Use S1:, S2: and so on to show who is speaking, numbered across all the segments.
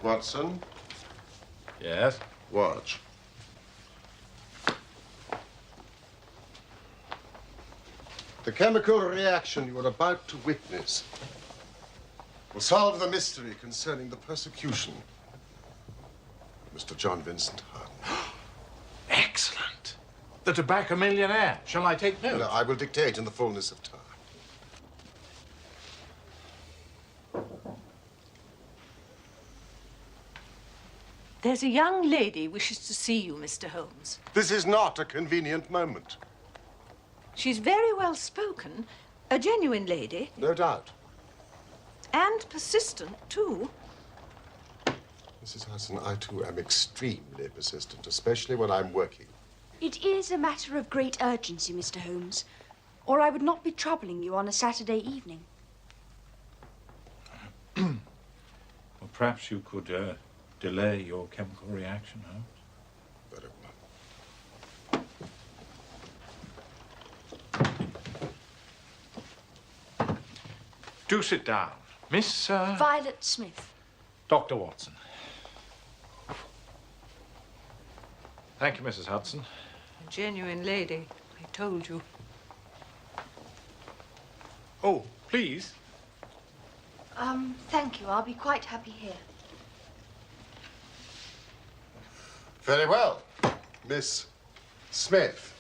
S1: Watson?
S2: Yes?
S1: Watch. The chemical reaction you are about to witness will solve the mystery concerning the persecution of Mr. John Vincent Harding.
S2: Excellent. The tobacco millionaire. Shall I take notes?
S1: No, I will dictate in the fullness of time.
S3: There's a young lady wishes to see you, Mr. Holmes.
S1: This is not a convenient moment.
S3: She's very well spoken, a genuine lady.
S1: No doubt.
S3: And persistent, too.
S1: Mrs. Hudson, I, too, am extremely persistent, especially when I'm working.
S4: It is a matter of great urgency, Mr. Holmes, or I would not be troubling you on a Saturday evening.
S2: Well, perhaps you could delay your chemical reaction, Holmes.
S1: Very well.
S2: Do sit down. Miss...
S4: Violet Smith.
S2: Dr. Watson. Thank you, Mrs. Hudson.
S3: A genuine lady, I told you.
S2: Oh, please.
S4: Thank you. I'll be quite happy here.
S1: Very well. Miss Smith,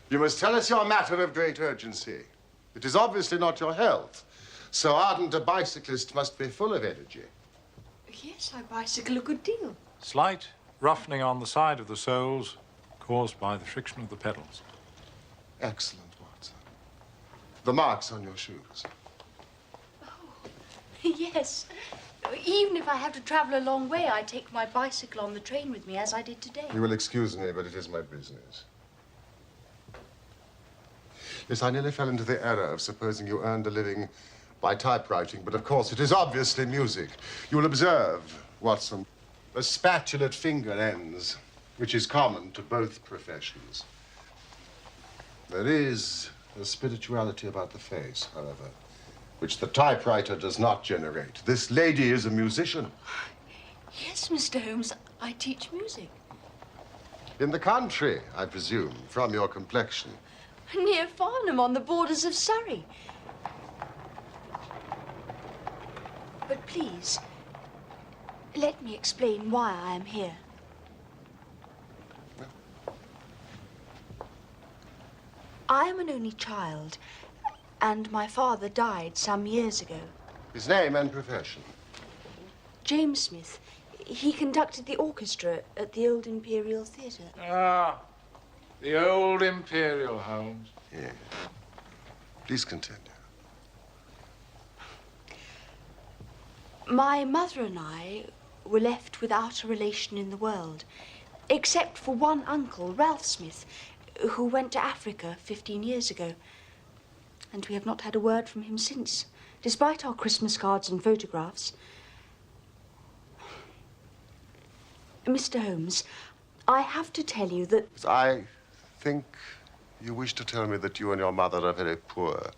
S1: you must tell us your matter of great urgency. It is obviously not your health. So ardent a bicyclist must be full of energy.
S4: Yes, I bicycle a good deal.
S2: Slight roughening on the side of the soles caused by the friction of the pedals.
S1: Excellent, Watson. The marks on your shoes.
S4: Oh, yes. Even if I have to travel a long way, I take my bicycle on the train with me, as I did today.
S1: You will excuse me, but it is my business. Yes, I nearly fell into the error of supposing you earned a living by typewriting, but of course it is obviously music. You will observe, Watson, the spatulate finger ends, which is common to both professions. There is a spirituality about the face, however, which the typewriter does not generate. This lady is a musician.
S4: Yes, Mr. Holmes, I teach music.
S1: In the country, I presume, from your complexion.
S4: Near Farnham, on the borders of Surrey. But please, let me explain why I am here. I am an only child, and my father died some years ago.
S1: His name and profession?
S4: James Smith. He conducted the orchestra at the Old Imperial Theatre.
S2: Ah, the Old Imperial, Holmes.
S1: Yes. Please continue.
S4: My mother and I were left without a relation in the world, except for one uncle, Ralph Smith, who went to Africa 15 years ago. And we have not had a word from him since, despite our Christmas cards and photographs. Mr. Holmes, I have to tell you that...
S1: I think you wish to tell me that you and your mother are very poor,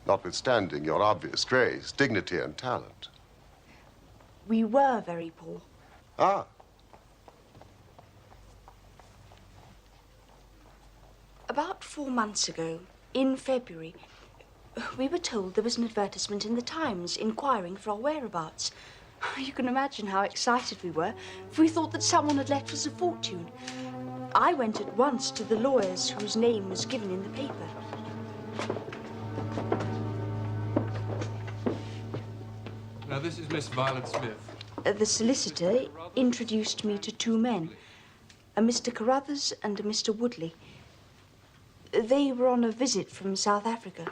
S1: notwithstanding your obvious grace, dignity, and talent.
S4: We were very poor.
S1: Ah.
S4: About 4 months ago, in February, we were told there was an advertisement in the Times inquiring for our whereabouts. You can imagine how excited we were, for we thought that someone had left us a fortune. I went at once to the lawyers whose name was given in the paper.
S5: Now, this is Miss Violet Smith.
S4: The solicitor introduced me to 2 men, a Mr. Carruthers and a Mr. Woodley. They were on a visit from South Africa.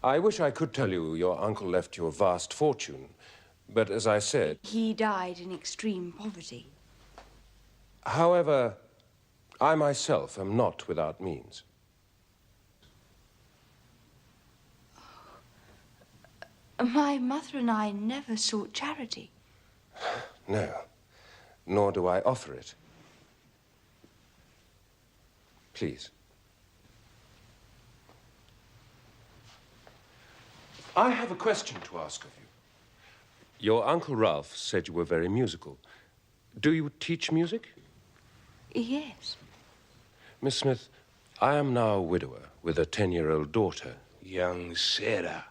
S6: I wish I could tell you your uncle left you a vast fortune, but as I said...
S4: He died in extreme poverty.
S6: However, I myself am not without means.
S4: My mother and I never sought charity.
S6: No, nor do I offer it. Please. I have a question to ask of you. Your Uncle Ralph said you were very musical. Do you teach music?
S4: Yes.
S6: Miss Smith, I am now a widower with a 10-year-old daughter.
S7: Young Sarah.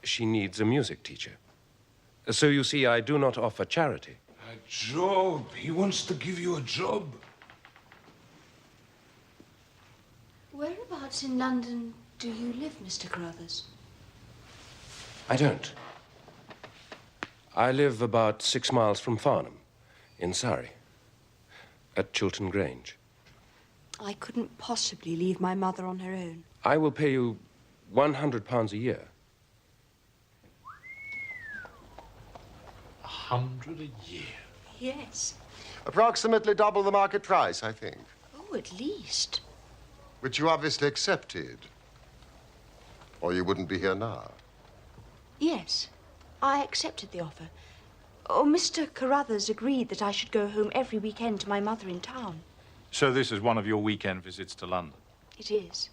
S6: She needs a music teacher. So you see, I do not offer charity.
S7: A job. He wants to give you a job.
S4: Whereabouts in London do you live, Mr. Carruthers?
S6: I don't. I live about 6 miles from Farnham, in Surrey, at Chiltern Grange.
S4: I couldn't possibly leave my mother on her own.
S6: I will pay you £100 a year.
S2: 100 a year?
S4: Yes.
S1: Approximately double the market price, I think.
S4: Oh, at least.
S1: Which you obviously accepted. Or you wouldn't be here now.
S4: Yes, I accepted the offer. Oh, Mr. Carruthers agreed that I should go home every weekend to my mother in town.
S2: So this is one of your weekend visits to London?
S4: It is.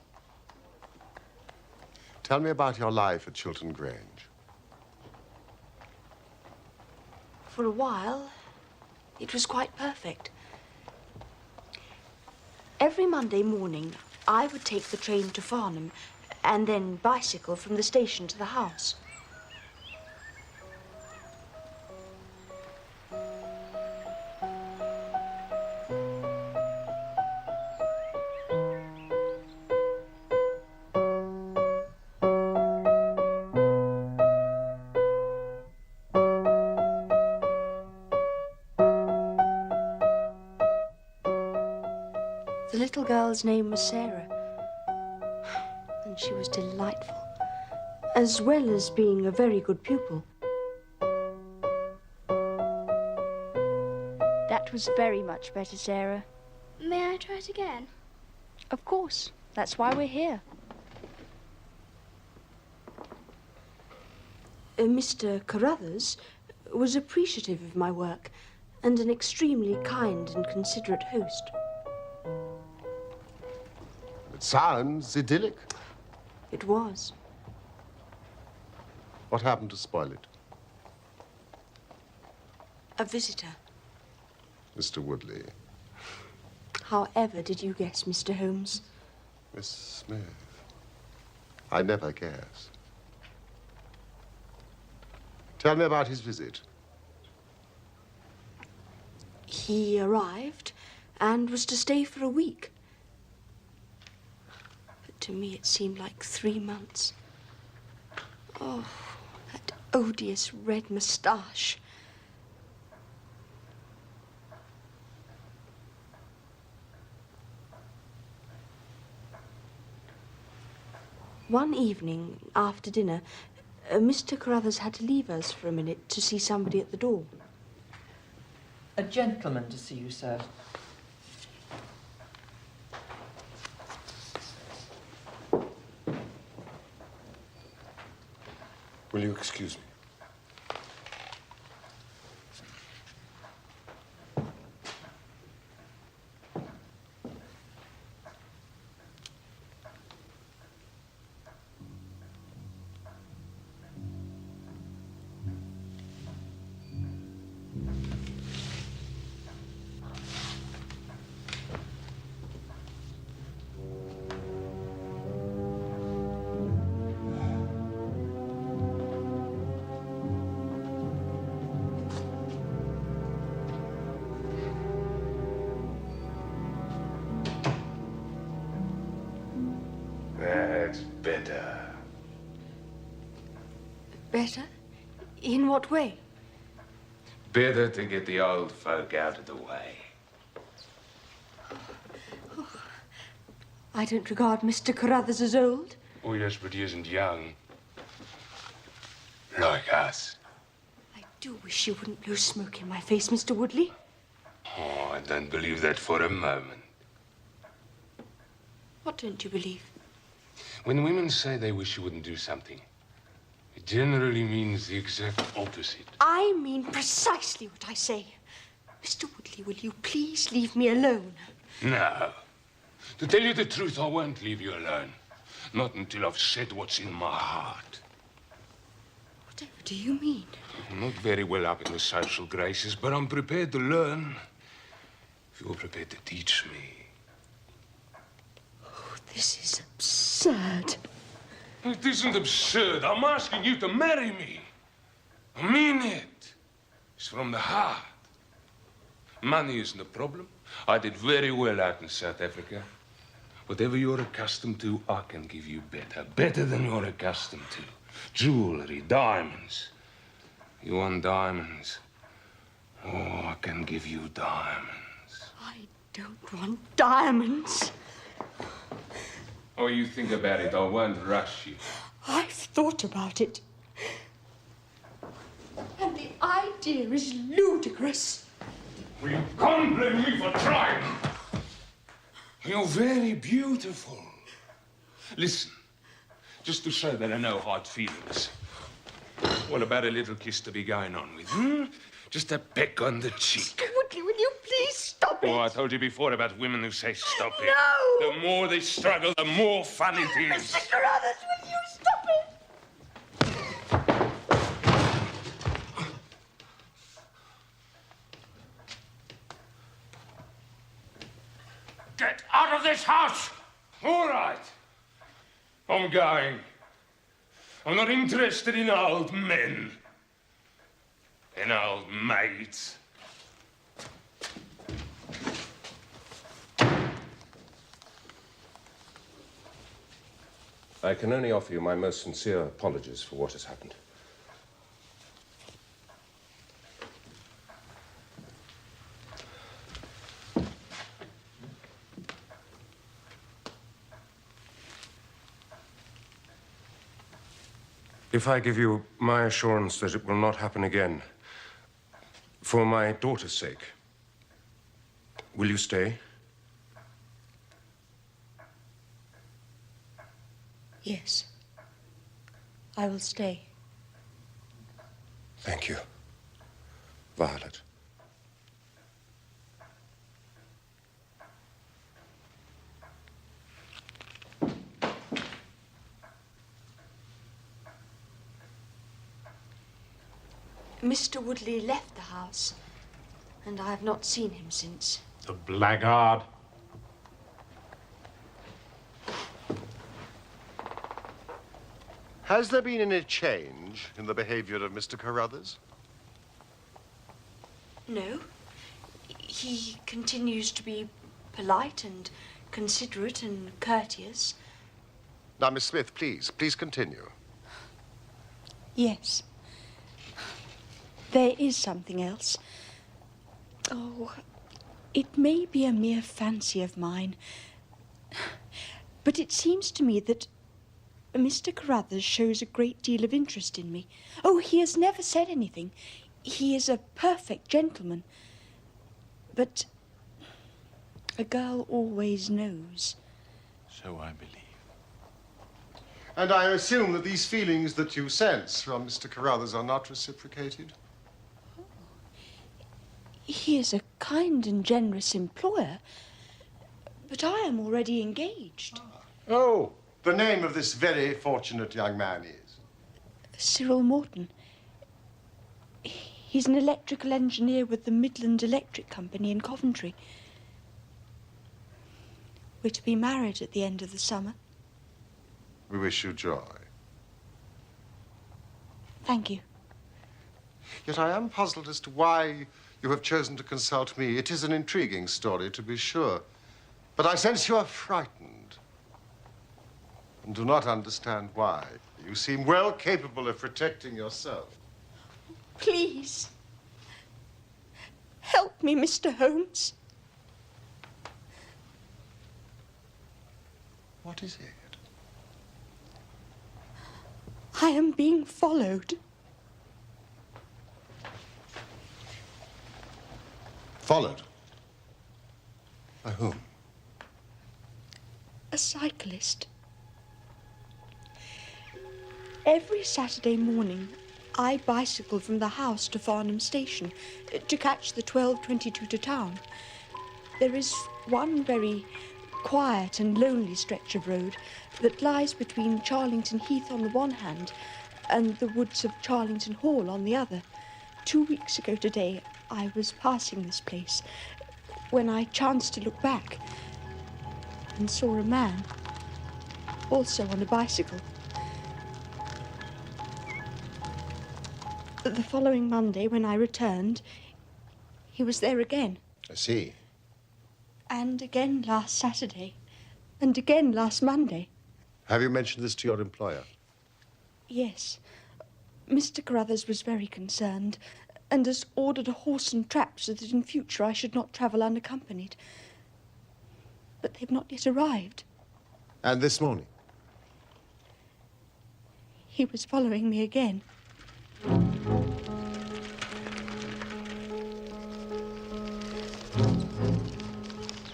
S1: Tell me about your life at Chiltern Grange.
S4: For a while, it was quite perfect. Every Monday morning, I would take the train to Farnham and then bicycle from the station to the house. The little girl's name was Sarah, and she was delightful, as well as being a very good pupil.
S8: That was very much better, Sarah.
S9: May I try it again?
S8: Of course. That's why we're here.
S4: Mr. Carruthers was appreciative of my work and an extremely kind and considerate host.
S1: It sounds idyllic.
S4: It was.
S1: What happened to spoil it?
S4: A visitor.
S1: Mr. Woodley.
S4: However did you guess, Mr. Holmes?
S1: Miss Smith. I never guess. Tell me about his visit.
S4: He arrived and was to stay for a week. But to me it seemed like 3 months. Oh, that odious red moustache. One evening, after dinner, Mr. Carruthers had to leave us for a minute to see somebody at the door.
S10: A gentleman to see you, sir.
S7: Will you excuse me? That's better.
S4: Better? In what way?
S7: Better to get the old folk out of the way.
S4: I don't regard Mr. Carruthers as old.
S7: Oh, yes, but he isn't young. Like us.
S4: I do wish you wouldn't blow smoke in my face, Mr. Woodley.
S7: Oh, I don't believe that for a moment.
S4: What don't you believe?
S7: When women say they wish you wouldn't do something, it generally means the exact opposite.
S4: I mean precisely what I say. Mr. Woodley, will you please leave me alone?
S7: No. To tell you the truth, I won't leave you alone. Not until I've said what's in my heart.
S4: Whatever do you mean?
S7: I'm not very well up in the social graces, but I'm prepared to learn. If you're prepared to teach me.
S4: Oh, this is absurd.
S7: It isn't absurd. I'm asking you to marry me. I mean it. It's from the heart. Money isn't a problem. I did very well out in South Africa. Whatever you're accustomed to, I can give you better. Better than you're accustomed to. Jewelry, diamonds. You want diamonds? Oh, I can give you diamonds.
S4: I don't want diamonds.
S7: Oh, you think about it. I won't rush you.
S4: I've thought about it. And the idea is ludicrous.
S7: Well, you can't blame me for trying. You're very beautiful. Listen, just to show that I know hard feelings. What about a little kiss to be going on with, Just a peck on the cheek.
S4: Mr. Woodley, will you please stop it?
S7: Oh, I told you before about women who say stop it.
S4: No!
S7: The more they struggle, the more fun it is.
S4: Mr. Carruthers, will you stop it?
S7: Get out of this house! All right. I'm going. I'm not interested in old men. In old maids.
S6: I can only offer you my most sincere apologies for what has happened. If I give you my assurance that it will not happen again, for my daughter's sake, will you stay?
S4: Yes. I will stay.
S6: Thank you, Violet.
S4: Mr. Woodley left the house, and I have not seen him since.
S2: The blackguard.
S1: Has there been any change in the behavior of Mr. Carruthers?
S4: No. He continues to be polite and considerate and courteous.
S1: Now, Miss Smith, please continue.
S4: Yes. There is something else. Oh, it may be a mere fancy of mine, but it seems to me that Mr. Carruthers shows a great deal of interest in me. Oh, he has never said anything. He is a perfect gentleman. But a girl always knows.
S2: So I believe.
S1: And I assume that these feelings that you sense from Mr. Carruthers are not reciprocated?
S4: He is a kind and generous employer, but I am already engaged.
S1: Oh, the name of this very fortunate young man is?
S4: Cyril Morton. He's an electrical engineer with the Midland Electric Company in Coventry. We're to be married at the end of the summer.
S1: We wish you joy.
S4: Thank you.
S1: Yet I am puzzled as to why you have chosen to consult me. It is an intriguing story, to be sure. But I sense you are frightened. And do not understand why. You seem well capable of protecting yourself.
S4: Please. Help me, Mr. Holmes.
S1: What is it?
S4: I am being followed.
S1: Followed? By whom?
S4: A cyclist. Every Saturday morning, I bicycled from the house to Farnham Station to catch the 12:22 to town. There is one very quiet and lonely stretch of road that lies between Charlington Heath on the one hand and the woods of Charlington Hall on the other. 2 weeks ago today, I was passing this place when I chanced to look back and saw a man, also on a bicycle. The following Monday, when I returned, he was there again.
S1: I see.
S4: And again last Saturday. And again last Monday.
S1: Have you mentioned this to your employer?
S4: Yes. Mr. Carruthers was very concerned and has ordered a horse and trap so that in future I should not travel unaccompanied. But they've not yet arrived.
S1: And this morning?
S4: He was following me again.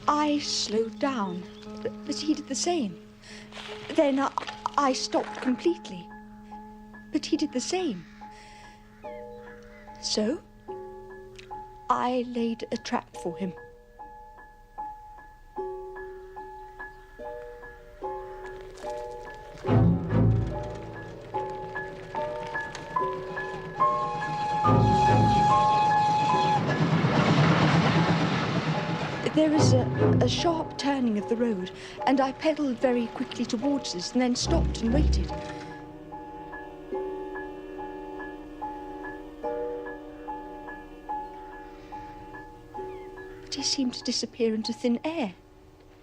S4: I slowed down, but he did the same. Then I stopped completely, but he did the same. So, I laid a trap for him. There is a sharp turning of the road, and I pedalled very quickly towards this and then stopped and waited. But he seemed to disappear into thin air.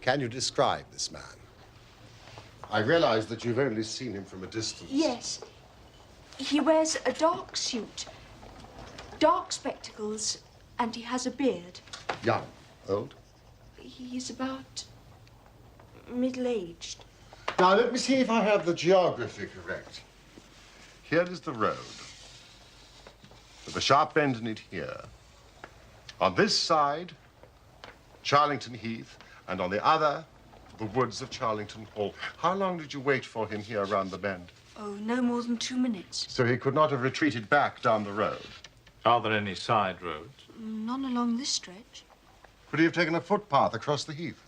S1: Can you describe this man? I realize that you've only seen him from a distance.
S4: Yes. He wears a dark suit, dark spectacles, and he has a beard.
S1: Young? Old?
S4: He's about middle-aged.
S1: Now, let me see if I have the geography correct. Here is the road, with a sharp bend in it here. On this side, Charlington Heath, and on the other, the woods of Charlington Hall. How long did you wait for him here around the bend?
S4: Oh, no more than 2 minutes.
S1: So he could not have retreated back down the road?
S2: Are there any side roads?
S4: None along this stretch.
S1: Could he have taken a footpath across the heath?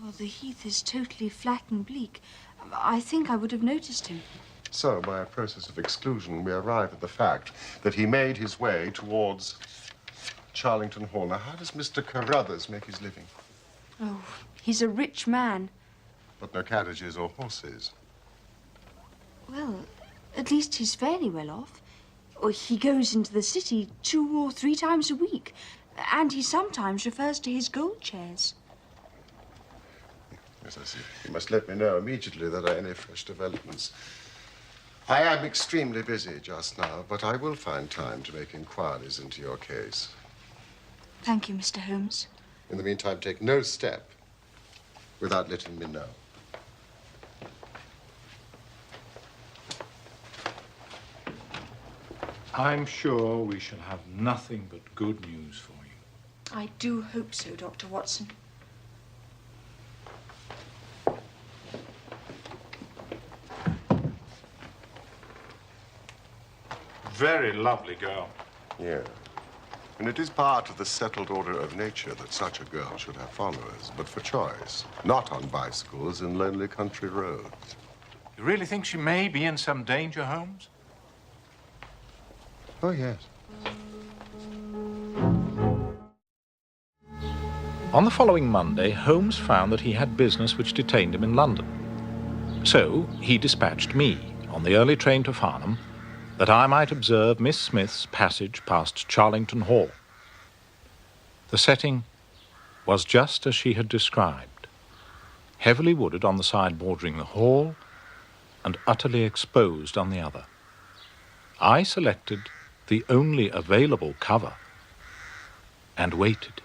S4: Oh, the heath is totally flat and bleak. I think I would have noticed him.
S1: So, by a process of exclusion, we arrive at the fact that he made his way towards Charlington Hall. Now, how does Mr. Carruthers make his living?
S4: Oh, he's a rich man.
S1: But no carriages or horses.
S4: Well, at least he's fairly well off. Or he goes into the city 2 or 3 times a week. And he sometimes refers to his gold chairs.
S1: Yes, I see. You must let me know immediately that there are any fresh developments. I am extremely busy just now, but I will find time to make inquiries into your case.
S4: Thank you, Mr. Holmes.
S1: In the meantime, take no step without letting me know.
S2: I'm sure we shall have nothing but good news for you.
S4: I do hope so, Dr. Watson.
S2: Very lovely girl.
S1: Yeah. And it is part of the settled order of nature that such a girl should have followers, but for choice, not on bicycles in lonely country roads.
S2: You really think she may be in some danger, Holmes?
S1: Oh, yes.
S2: On the following Monday, Holmes found that he had business which detained him in London. So he dispatched me on the early train to Farnham that I might observe Miss Smith's passage past Charlington Hall. The setting was just as she had described, heavily wooded on the side bordering the hall and utterly exposed on the other. I selected the only available cover and waited.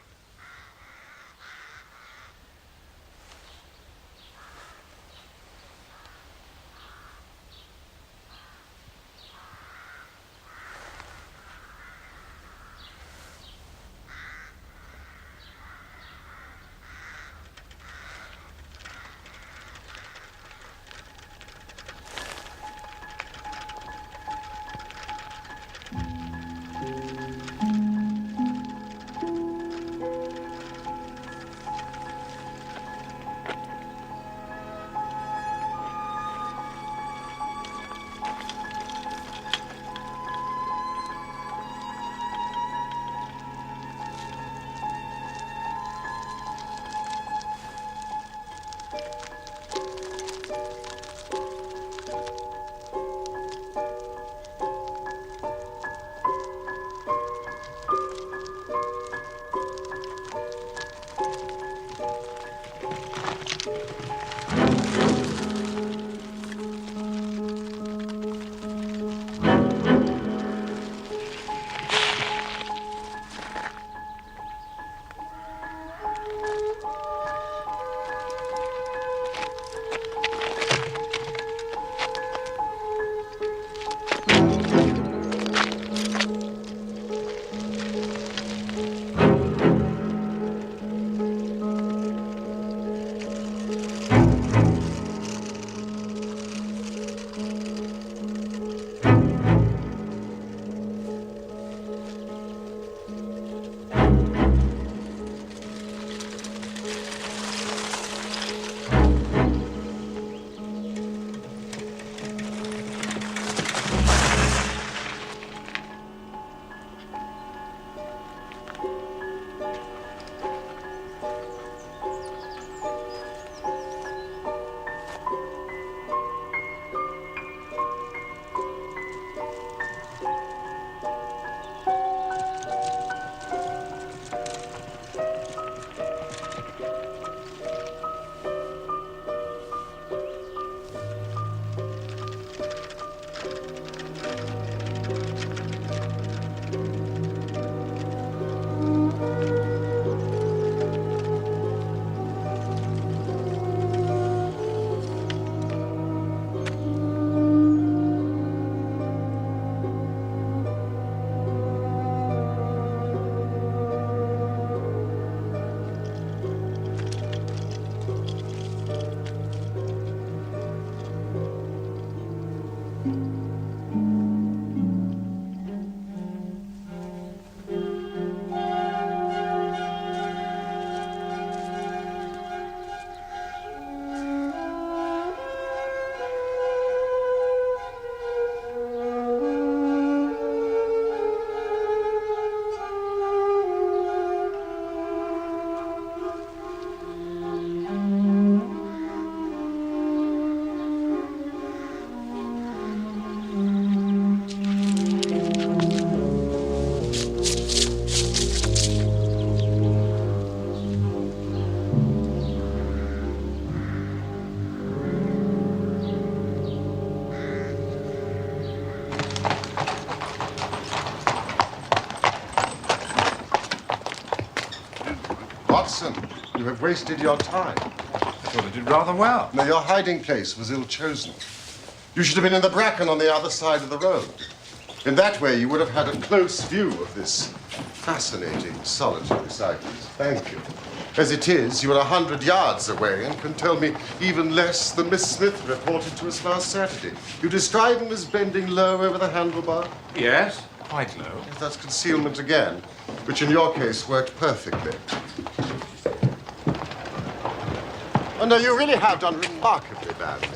S1: Watson, you have wasted your time.
S2: I thought I did rather well.
S1: No, your hiding place was ill-chosen. You should have been in the bracken on the other side of the road. In that way, you would have had a close view of this fascinating, solitary cyclist. Thank you. As it is, you are 100 yards away and can tell me even less than Miss Smith reported to us last Saturday. You describe him as bending low over the handlebar?
S2: Yes, quite low.
S1: Yes, that's concealment again, which in your case worked perfectly. Oh, no, you really have done remarkably badly.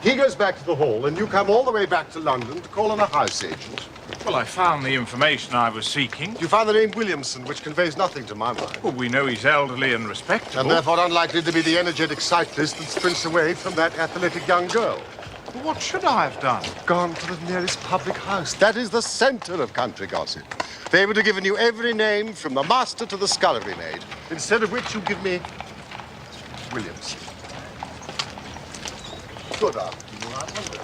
S1: He goes back to the hall, and you come all the way back to London to call on a house agent.
S2: Well, I found the information I was seeking.
S1: You found the name Williamson, which conveys nothing to my mind.
S2: Well, we know he's elderly and respectable.
S1: And therefore unlikely to be the energetic cyclist that sprints away from that athletic young girl.
S2: Well, what should I have done?
S1: Gone to the nearest public house. That is the center of country gossip. They would have given you every name from the master to the scullery maid. Instead of which you give me Williamson. Good afternoon, I wonder.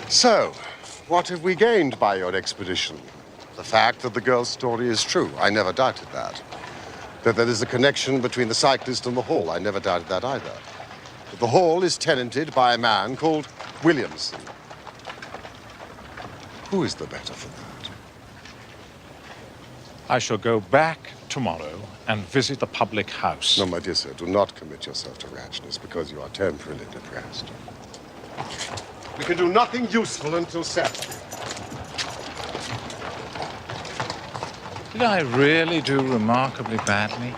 S1: So, what have we gained by your expedition? The fact that the girl's story is true. I never doubted that. That there is a connection between the cyclist and the hall. I never doubted that either. That the hall is tenanted by a man called Williamson. Who is the better for that?
S2: I shall go back tomorrow and visit the public house.
S1: No, my dear sir, do not commit yourself to rashness because you are temporarily depressed. We can do nothing useful until Saturday.
S2: Did I really do remarkably badly?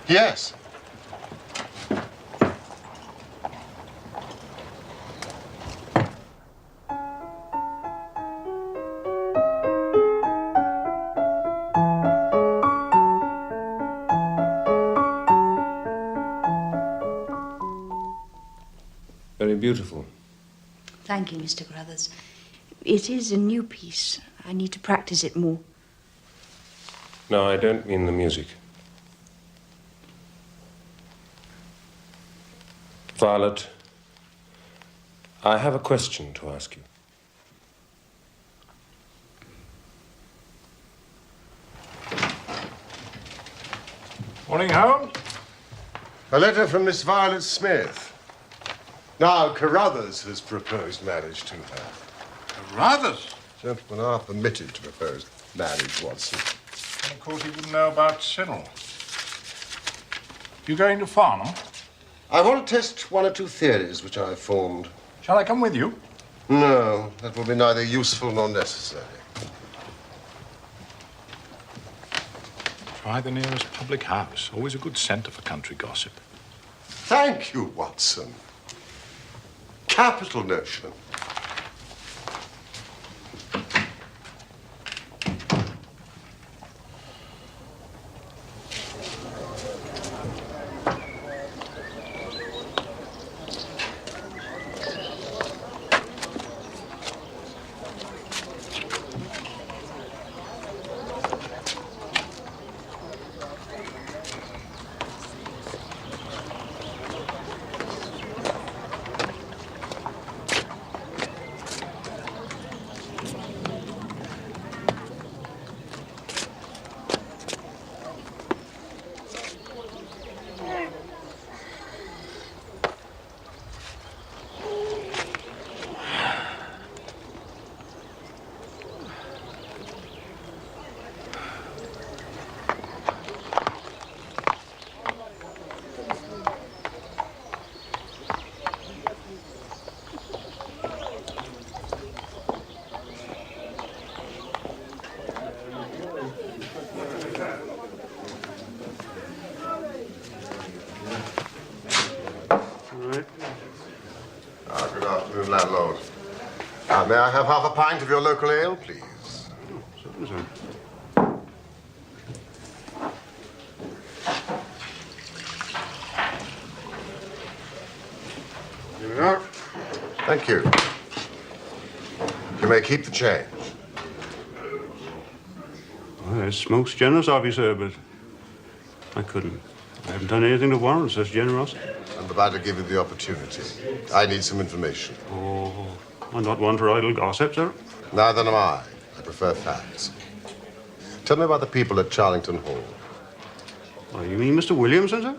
S1: Yes.
S6: Very beautiful.
S4: Thank you, Mr. Crothers. It is a new piece. I need to practice it more.
S6: No, I don't mean the music. Violet, I have a question to ask you.
S2: Morning, Holmes.
S1: A letter from Miss Violet Smith. Now, Carruthers has proposed marriage to her.
S2: Carruthers?
S1: Gentlemen are permitted to propose marriage, Watson.
S2: And of course, he wouldn't know about Cyril. You going to Farnham?
S1: I want to test one or two theories which I've formed.
S2: Shall I come with you?
S1: No, that will be neither useful nor necessary.
S2: Try the nearest public house. Always a good centre for country gossip.
S1: Thank you, Watson. Capital notion. afternoon, landlord. May I have half a pint of your local ale, please?
S11: Certainly, sir.
S1: Here we are. Thank you. You may keep the change.
S11: Well, it's most generous of you, sir, but I couldn't. I haven't done anything to warrant such generosity.
S1: I'm about to give you the opportunity. I need some information.
S11: Oh, I'm not one for idle gossip, sir.
S1: Neither am I. I prefer facts. Tell me about the people at Charlington Hall.
S11: Oh, you mean Mr. Williamson, sir?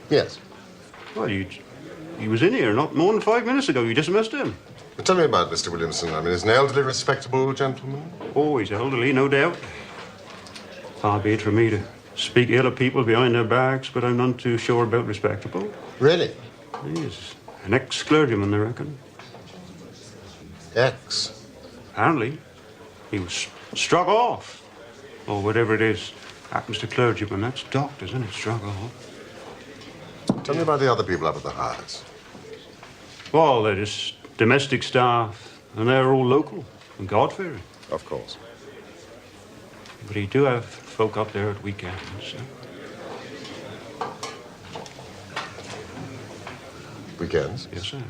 S1: Yes.
S11: Well, he was in here not more than 5 minutes ago. You just missed him.
S1: But tell me about Mr. Williamson. I mean, is an elderly, respectable gentleman?
S11: Oh, he's elderly, no doubt. Far be it from me to speak ill of people behind their backs, but I'm none too sure about respectable.
S1: Really?
S11: He's an ex-clergyman, I reckon.
S1: Ex?
S11: Apparently. He was struck off. Or whatever it is happens to clergymen. That's doctors, isn't it? Struck off.
S1: Tell me about the other people up at the house.
S11: Well, they're just domestic staff, and they're all local and God-fearing.
S1: Of course.
S11: But he do have folk up there at weekends. So.
S1: Weekends?
S11: Yes, sir.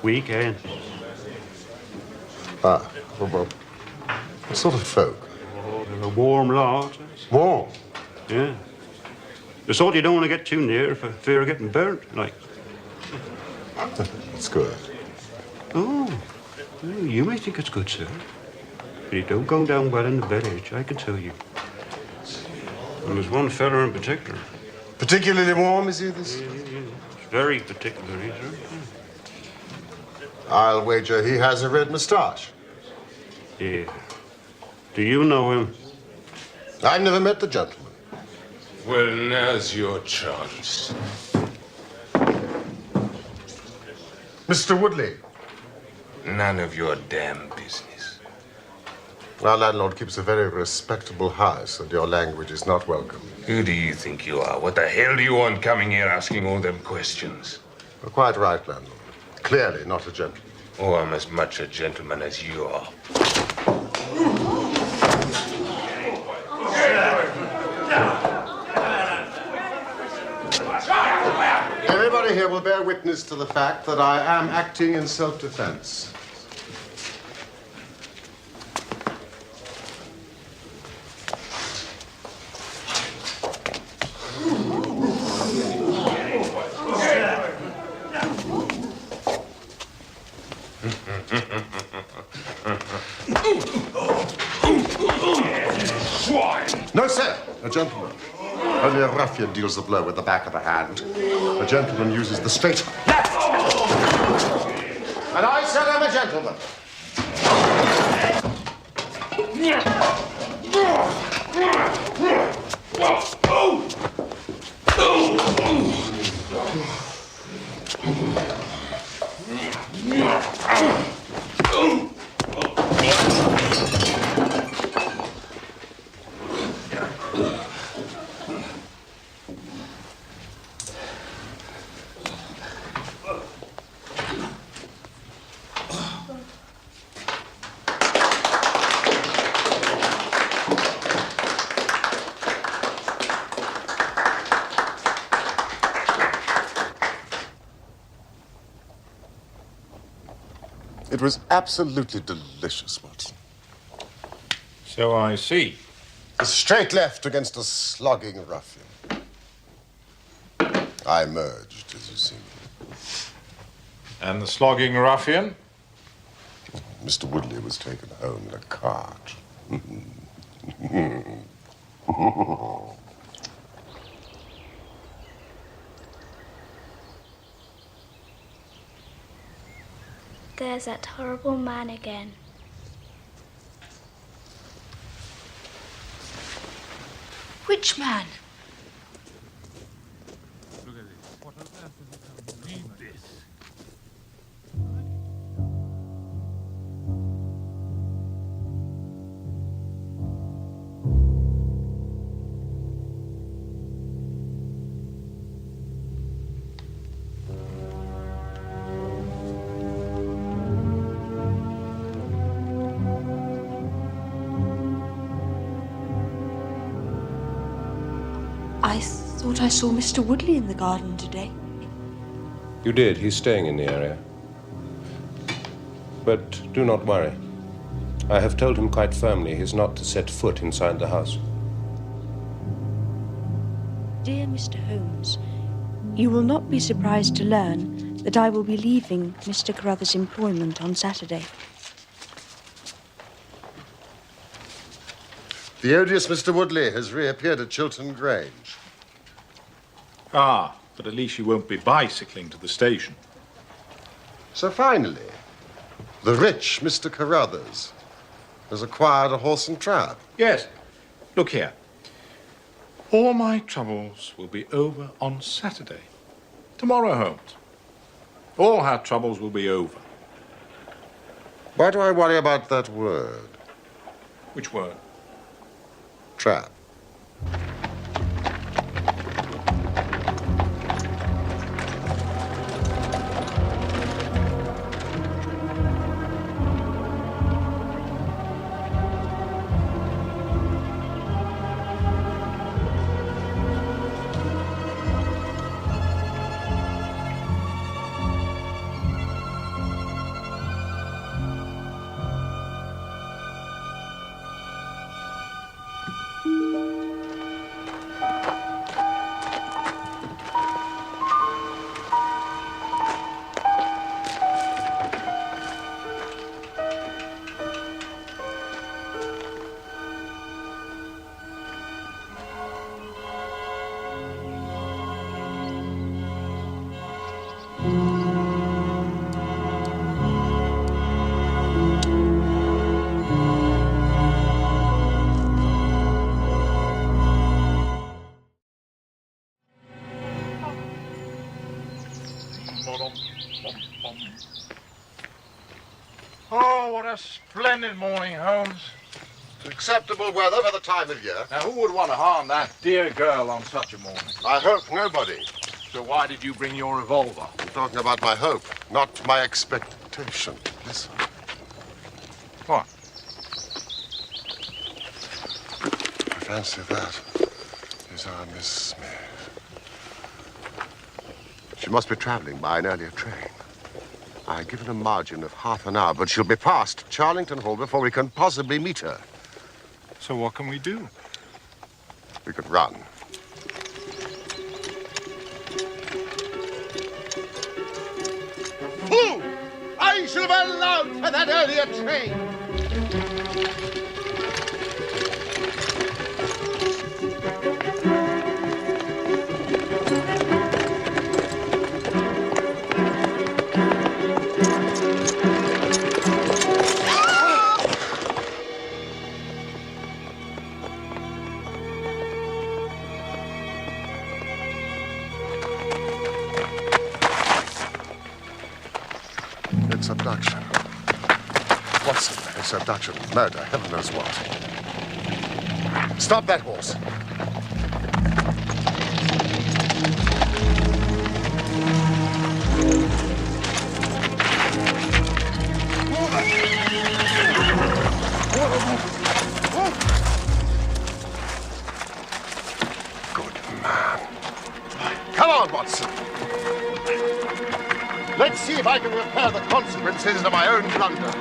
S11: Weekends.
S1: Ah, well, what sort of folk?
S11: Oh, they're a warm lot.
S1: Warm?
S11: Yeah. The sort you don't want to get too near for fear of getting burnt, like.
S1: That's good.
S11: Oh, well, you may think it's good, sir. But it don't go down well in the village, I can tell you. And there's one fella in particular.
S1: Particularly warm, is he, this?
S11: Yeah. It's very particular, sir.
S1: I'll wager he has a red moustache.
S11: Yeah. Do you know him?
S1: I've never met the gentleman.
S7: Well, now's your chance.
S1: Mr. Woodley.
S7: None of your damn business.
S1: Our landlord keeps a very respectable house, and your language is not welcome.
S7: Who do you think you are? What the hell do you want coming here asking all them questions?
S1: You're quite right, landlord. Clearly not a gentleman.
S7: Oh, I'm as much a gentleman as you are.
S1: Everybody here will bear witness to the fact that I am acting in self-defense. No, sir. A gentleman. Only a ruffian deals the blow with the back of the hand. A gentleman uses the straight left. And I said I'm a gentleman. It was absolutely delicious, Watson.
S2: So I see.
S1: A straight left against a slogging ruffian. I emerged, as you see.
S2: And the slogging ruffian?
S1: Mr. Woodley was taken home in a cart.
S9: There's that horrible man again.
S3: Which man?
S5: Look at this. What on earth has he done? Read this.
S4: thought I saw Mr. Woodley in the garden today.
S6: You did. He's staying in the area. But do not worry. I have told him quite firmly he's not to set foot inside the house.
S4: Dear Mr. Holmes, you will not be surprised to learn that I will be leaving Mr. Carruthers' employment on Saturday.
S1: The odious Mr. Woodley has reappeared at Chiltern Grange.
S2: Ah, but at least you won't be bicycling to the station.
S1: So finally, the rich Mr. Carruthers has acquired a horse and trap.
S2: Yes. Look here. All my troubles will be over on Saturday. Tomorrow, Holmes. All our troubles will be over.
S1: Why do I worry about that word?
S2: Which word?
S1: Trap.
S2: Oh, what a splendid morning, Holmes.
S1: Acceptable weather for the time of year.
S2: Now, who would want to harm that dear girl on such a morning?
S1: I hope nobody.
S2: So why did you bring your revolver?
S1: I'm talking about my hope, not my expectation. Listen.
S2: What?
S1: I fancy that is our Miss Smith. She must be traveling by an earlier train. I've given a margin of half an hour, but she'll be past Charlington Hall before we can possibly meet her.
S2: So what can we do?
S1: We could run. Who? I should have allowed for that earlier train. It's abduction. What's it? It's abduction, murder, heaven knows what. Stop that horse. Good man. Come on, Watson. Let's see if I can repair the consequences of my own blunder.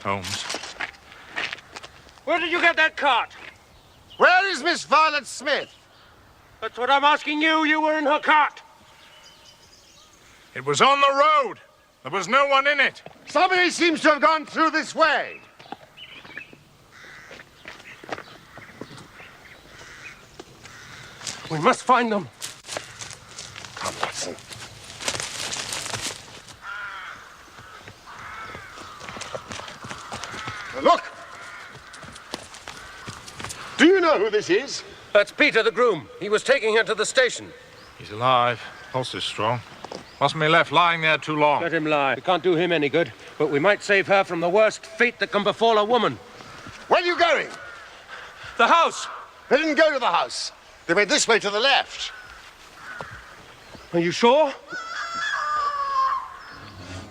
S2: Holmes,
S12: Where did you get that cart?
S1: Where is Miss Violet Smith?
S12: That's what I'm asking you. You were in her cart.
S2: It was on the road. There was no one in it.
S1: Somebody seems to have gone through this way.
S12: We must find them.
S1: Come, Watson. Look! Do you know who this is?
S6: That's Peter, the groom. He was taking her to the station.
S2: He's alive. Pulse is strong. Mustn't be left lying there too long.
S6: Let him lie. We can't do him any good, but we might save her from the worst fate that can befall a woman.
S1: Where are you going?
S6: The house.
S1: They didn't go to the house. They went this way to the left.
S6: Are you sure?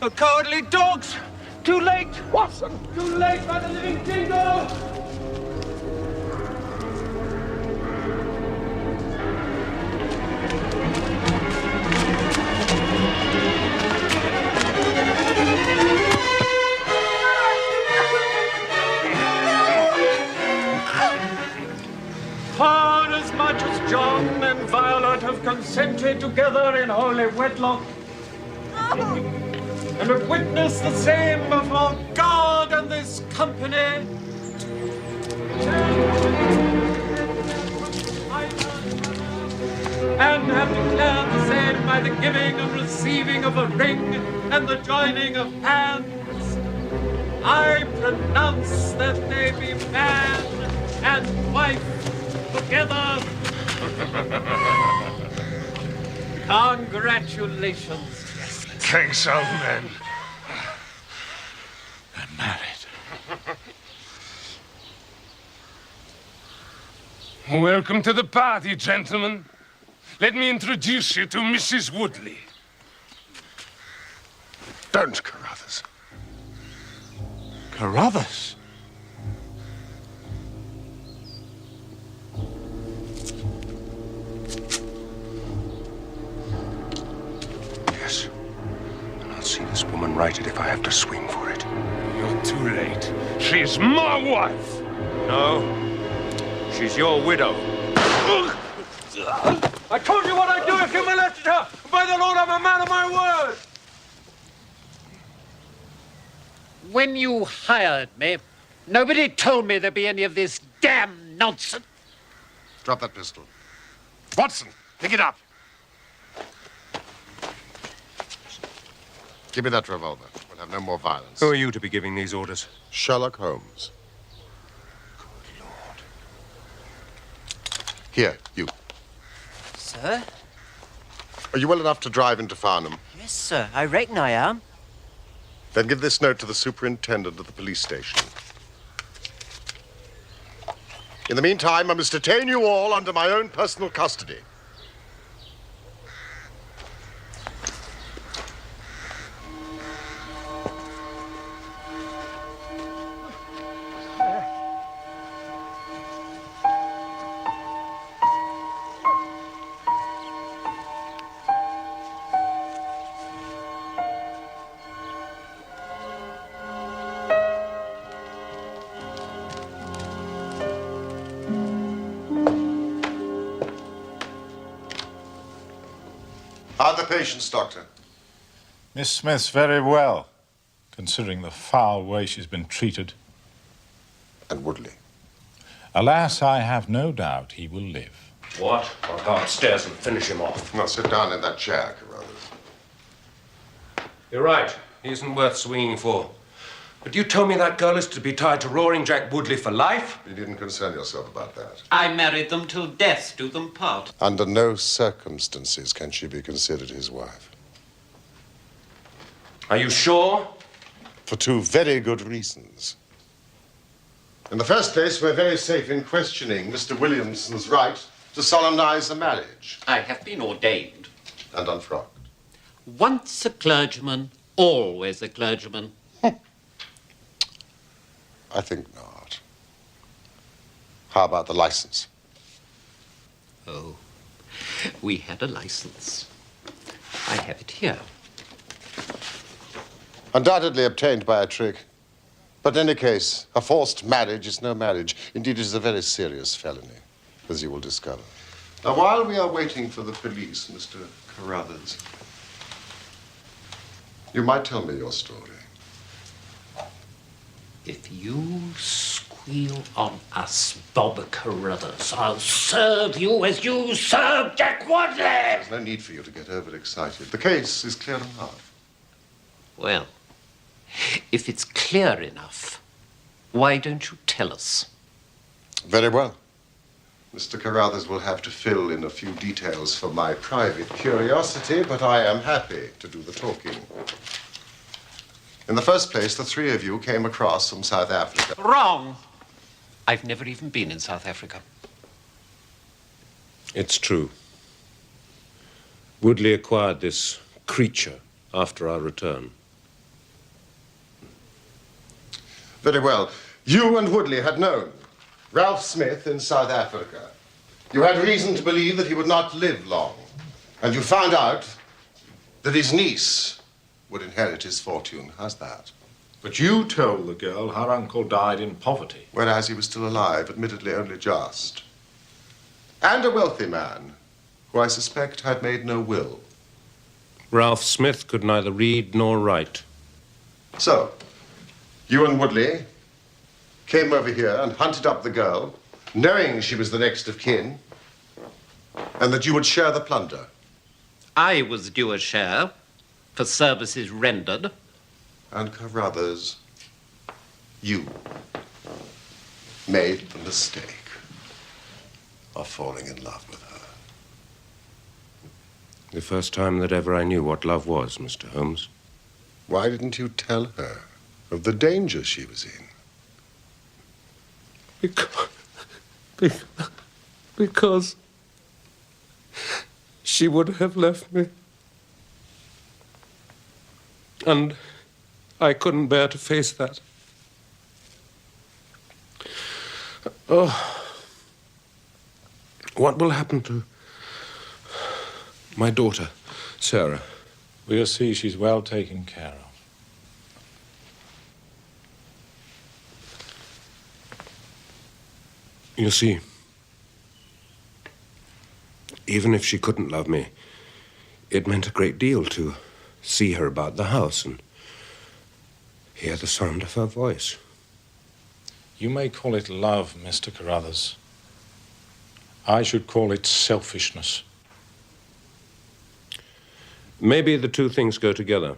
S12: The cowardly dogs! Too late! Watson! Too late by the living dingo!
S5: Hard as much as John and Violet have consented together in holy wedlock, and have witnessed the same before God and this company, and have declared the same by the giving and receiving of a ring and the joining of hands, I pronounce that they be man and wife together. Congratulations.
S7: Thanks, old man.
S2: They're married.
S7: Welcome to the party, gentlemen. Let me introduce you to Mrs. Woodley.
S1: Don't, Carruthers.
S2: Carruthers?
S6: Yes. And I'll see this woman righted if I have to swing for it.
S7: You're too late. She's my wife.
S6: No. She's your widow.
S12: I told you what I'd do if you molested her! By the Lord, I'm a man of my word!
S5: When you hired me, nobody told me there'd be any of this damn nonsense.
S1: Drop that pistol. Watson, pick it up. Give me that revolver. We'll have no more violence.
S6: Who are you to be giving these orders?
S1: Sherlock Holmes. Good Lord. Here, you.
S13: Sir?
S1: Are you well enough to drive into Farnham?
S13: Yes, sir. I reckon I am.
S1: Then give this note to the superintendent of the police station. In the meantime, I must detain you all under my own personal custody. How are the patients, Doctor?
S2: Miss Smith's very well, considering the foul way she's been treated.
S1: And Woodley?
S2: Alas, I have no doubt he will live.
S6: What? I'll go upstairs and finish him off.
S1: Now sit down in that chair, Carruthers.
S6: You're right. He isn't worth swinging for. But you told me that girl is to be tied to Roaring Jack Woodley for life?
S1: You needn't concern yourself about that.
S5: I married them till death do them part.
S1: Under no circumstances can she be considered his wife.
S6: Are you sure?
S1: For two very good reasons. In the first place, we're very safe in questioning Mr. Williamson's right to solemnize the marriage.
S5: I have been ordained.
S1: And unfrocked.
S5: Once a clergyman, always a clergyman.
S1: I think not. How about the license?
S5: Oh, we had a license. I have it here.
S1: Undoubtedly obtained by a trick. But in any case, a forced marriage is no marriage. Indeed, it is a very serious felony, as you will discover. Now, while we are waiting for the police, Mr. Carruthers, you might tell me your story.
S14: If you squeal on us, Bob Carruthers, I'll serve you as you served Jack Wadley!
S1: There's no need for you to get overexcited. The case is clear enough.
S14: Well, if it's clear enough, why don't you tell us?
S1: Very well. Mr. Carruthers will have to fill in a few details for my private curiosity, but I am happy to do the talking. In the first place, the three of you came across from South Africa.
S14: Wrong! I've never even been in South Africa.
S6: It's true. Woodley acquired this creature after our return.
S1: Very well. You and Woodley had known Ralph Smith in South Africa. You had reason to believe that he would not live long. And you found out that his niece would inherit his fortune. How's that?
S2: But you told the girl her uncle died in poverty.
S1: Whereas he was still alive, admittedly only just. And a wealthy man, who I suspect had made no will.
S6: Ralph Smith could neither read nor write.
S1: So, you and Woodley came over here and hunted up the girl, knowing she was the next of kin, and that you would share the plunder.
S14: I was due a share for services rendered.
S1: And Carruthers, you made the mistake of falling in love with her.
S6: The first time that ever I knew what love was, Mr. Holmes.
S1: Why didn't you tell her of the danger she was in?
S6: Because she would have left me. And I couldn't bear to face that. Oh, what will happen to my daughter, Sarah?
S2: We'll see she's well taken care of.
S6: You see, even if she couldn't love me, it meant a great deal to see her about the house and hear the sound of her voice.
S2: You may call it love, Mr. Carruthers. I should call it selfishness.
S6: Maybe the two things go together.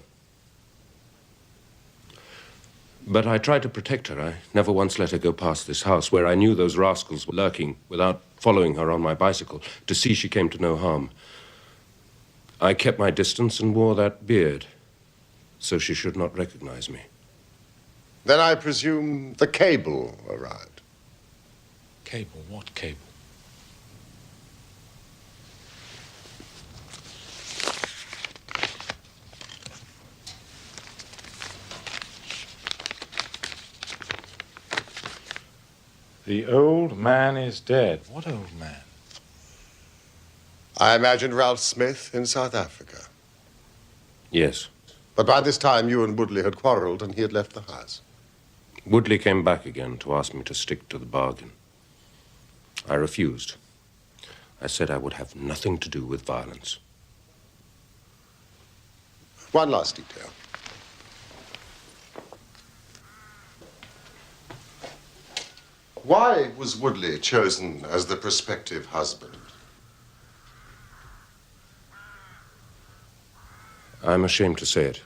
S6: But I tried to protect her. I never once let her go past this house where I knew those rascals were lurking without following her on my bicycle to see she came to no harm. I kept my distance and wore that beard so she should not recognize me.
S1: Then I presume the cable arrived.
S2: Cable? What cable? The old man is dead. What old man?
S1: I imagined Ralph Smith in South Africa.
S6: Yes.
S1: But by this time, you and Woodley had quarreled and he had left the house.
S6: Woodley came back again to ask me to stick to the bargain. I refused. I said I would have nothing to do with violence.
S1: One last detail. Why was Woodley chosen as the prospective husband?
S6: I'm ashamed to say it.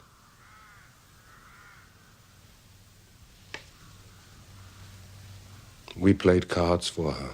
S6: We played cards for her.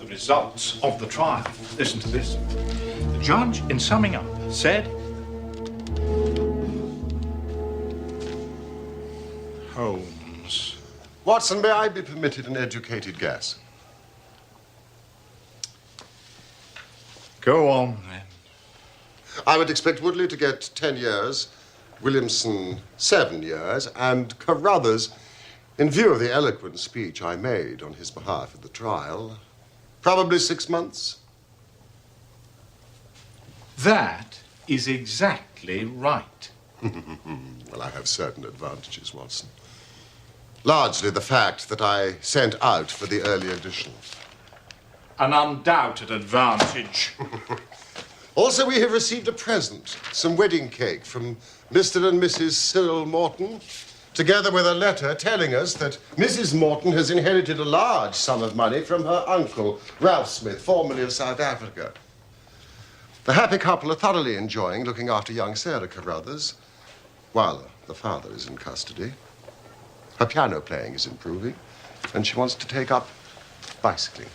S2: Results of the trial. Listen to this. The judge, in summing up, said, Holmes.
S1: Watson, may I be permitted an educated guess?
S2: Go on, then.
S1: I would expect Woodley to get 10 years, Williamson 7 years, and Carruthers, in view of the eloquent speech I made on his behalf at the trial, probably 6 months.
S2: That is exactly right.
S1: Well, I have certain advantages, Watson. Largely the fact that I sent out for the early edition.
S2: An undoubted advantage.
S1: Also, we have received a present, some wedding cake from Mr. and Mrs. Cyril Morton, together with a letter telling us that Mrs. Morton has inherited a large sum of money from her uncle, Ralph Smith, formerly of South Africa. The happy couple are thoroughly enjoying looking after young Sarah Carruthers, while the father is in custody. Her piano playing is improving, and she wants to take up bicycling.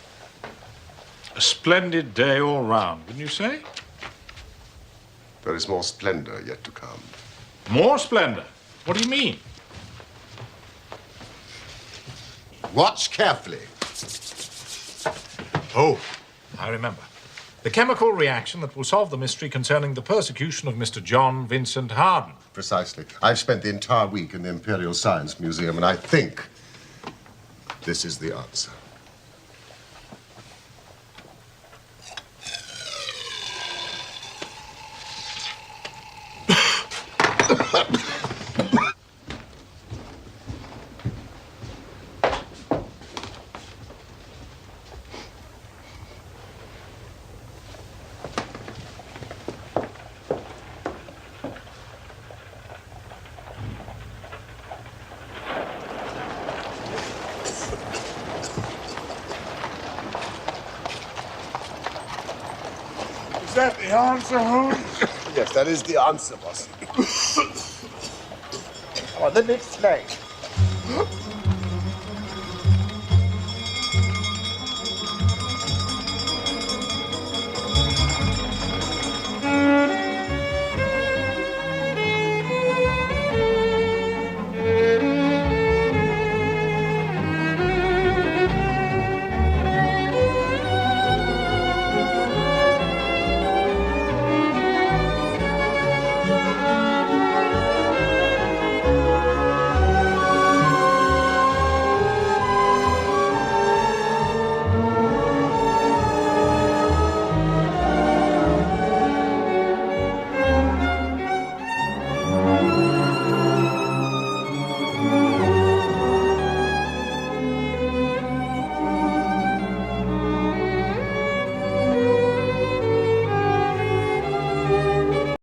S2: A splendid day all round, wouldn't you say?
S1: There is more splendor yet to come.
S2: More splendor? What do you mean?
S1: Watch carefully.
S2: Oh, I remember. The chemical reaction that will solve the mystery concerning the persecution of Mr. John Vincent Harden.
S1: Precisely. I've spent the entire week in the Imperial Science Museum, and I think this is the answer.
S12: Is that the answer, Holmes?
S1: Yes, that is the answer, Watson.
S12: Come on, then explain.